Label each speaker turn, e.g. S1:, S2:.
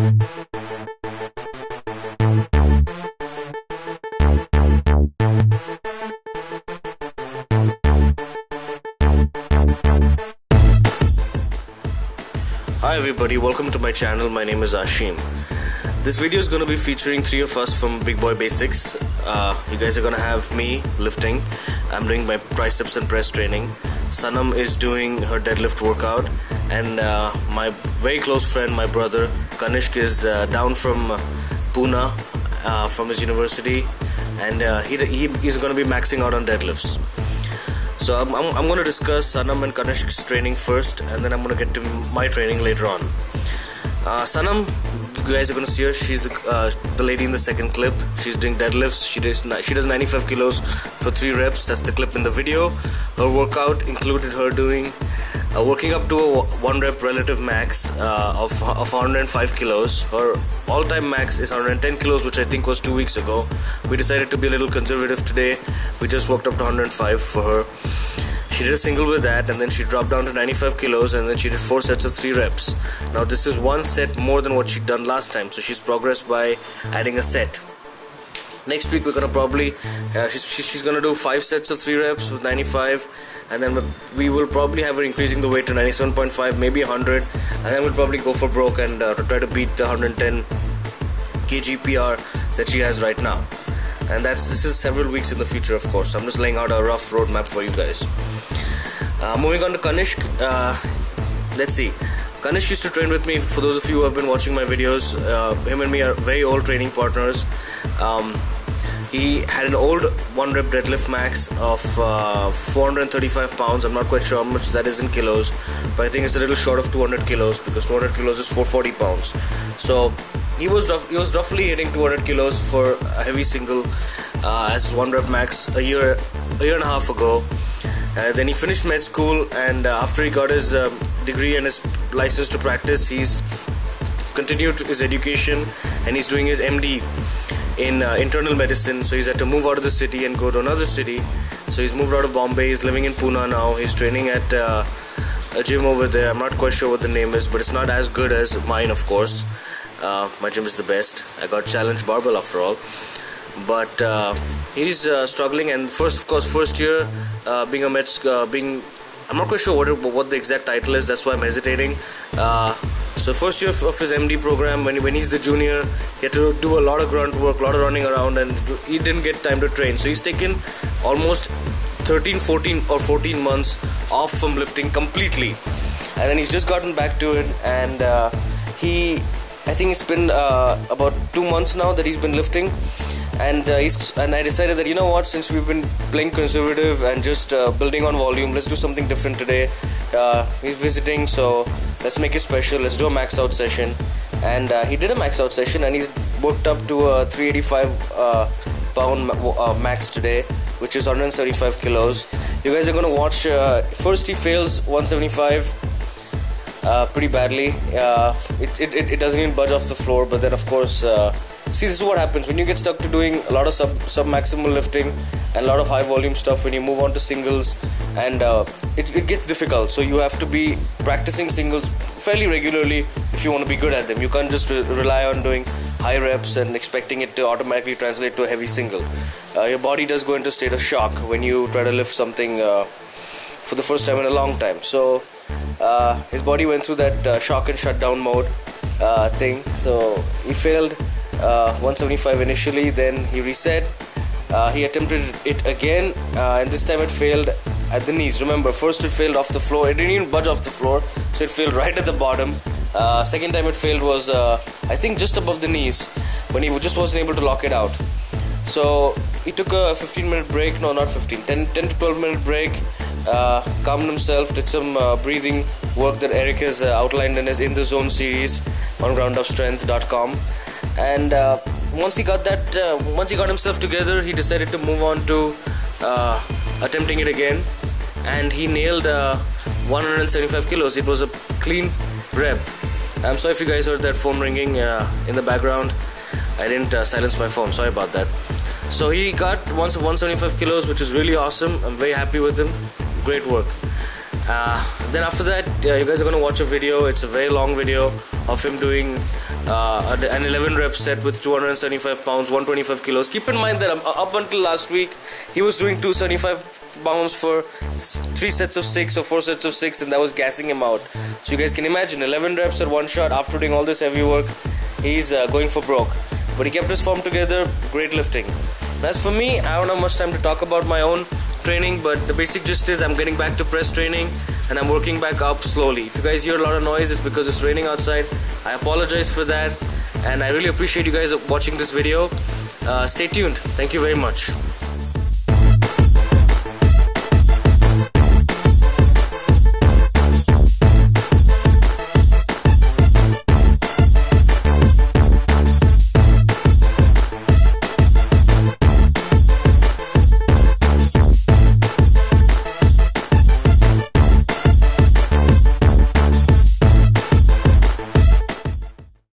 S1: Hi everybody, welcome to my channel. My name is Ashim. This video is going to be featuring three of us from Big Boy Basics. You guys are going to have me lifting. I'm doing my triceps and press training. Sanam is doing her deadlift workout, and my very close friend, my brother Kanishk, is down from Pune from his university, and he's going to be maxing out on deadlifts. So I'm going to discuss Sanam and Kanishk's training first, and then I'm going to get to my training later on. Sanam, you guys are going to see her. She's the lady in the second clip. She's doing deadlifts. She does 95 kilos for 3 reps. That's the clip in the video. Her workout included her doing working up to a 1 rep relative max of 105 kilos. Her all-time max is 110 kilos, which I think was 2 weeks ago. We decided to be a little conservative today. We just worked up to 105 for her. She did a single with that, and then she dropped down to 95 kilos, and then she did 4 sets of 3 reps. Now this is 1 set more than what she'd done last time, so she's progressed by adding a set. Next week we're gonna probably she's gonna do 5 sets of 3 reps with 95, and then we will probably have her increasing the weight to 97.5, maybe 100, and then we'll probably go for broke and try to beat the 110 kg PR that she has right now. And this is several weeks in the future, of course. I'm just laying out a rough roadmap for you guys. Moving on to Kanishk. Let's see. Kanishk used to train with me. For those of you who have been watching my videos, him and me are very old training partners. He had an old 1 rep deadlift max of 435 pounds. I'm not quite sure how much that is in kilos, but I think it's a little short of 200 kilos, because 200 kilos is 440 pounds. So he was roughly hitting 200 kilos for a heavy single as 1 rep max a year and a half ago. Then he finished med school, and after he got his degree and his license to practice, he's continued his education, and he's doing his MD in internal medicine. So he's had to move out of the city and go to another city. So he's moved out of Bombay. He's living in Pune now. He's training at a gym over there. I'm not quite sure what the name is, but it's not as good as mine, of course. My gym is the best. I got Challenge Barbell after all. But he's struggling, and first year being a I'm not quite sure what the exact title is. That's why I'm hesitating. So first year of his MD program, when he's the junior, he had to do a lot of grunt work, a lot of running around, and he didn't get time to train. So he's taken almost 14 months off from lifting completely, and then he's just gotten back to it. And I think it's been about 2 months now that he's been lifting. And I decided that, you know what, since we've been playing conservative and just building on volume, let's do something different today. He's visiting, so let's make it special. Let's do a max out session. And he did a max out session, and he's worked up to a 385 pound max today, which is 175 kilos. You guys are going to watch. First he fails 175 pretty badly. It doesn't even budge off the floor, but then of course see, this is what happens when you get stuck to doing a lot of sub-maximal lifting and a lot of high volume stuff. When you move on to singles, and it gets difficult, so you have to be practicing singles fairly regularly if you want to be good at them. You can't just rely on doing high reps and expecting it to automatically translate to a heavy single. Your body does go into a state of shock when you try to lift something for the first time in a long time. So his body went through that shock and shutdown mode thing. So he failed 175 initially, then he reset. He attempted it again, and this time it failed at the knees. Remember, first it failed off the floor. It didn't even budge off the floor, so it failed right at the bottom. Second time it failed was I think just above the knees, when he just wasn't able to lock it out. So he took a 15-minute break. No, not 15, 10 to 12-minute break. Calmed himself, did some breathing work that Eric has outlined in his In The Zone series on groundupstrength.com. And once he got himself together, he decided to move on to attempting it again, and he nailed 175 kilos. It was a clean rep. I'm sorry if you guys heard that phone ringing in the background. I didn't silence my phone, sorry about that. So he got 175 kilos, which is really awesome. I'm very happy with him. Great work. Then after that, you guys are going to watch a video. It's a very long video of him doing an 11 rep set with 275 pounds, 125 kilos. Keep in mind that up until last week, he was doing 275 pounds for 3 sets of 6 or 4 sets of 6, and that was gassing him out. So you guys can imagine 11 reps at one shot after doing all this heavy work. He's going for broke. But he kept his form together, great lifting. As for me, I don't have much time to talk about my own training, but the basic gist is I'm getting back to press training and I'm working back up slowly. If you guys hear a lot of noise, it's because it's raining outside. I apologize for that, and I really appreciate you guys watching this video. Stay tuned. Thank you very much.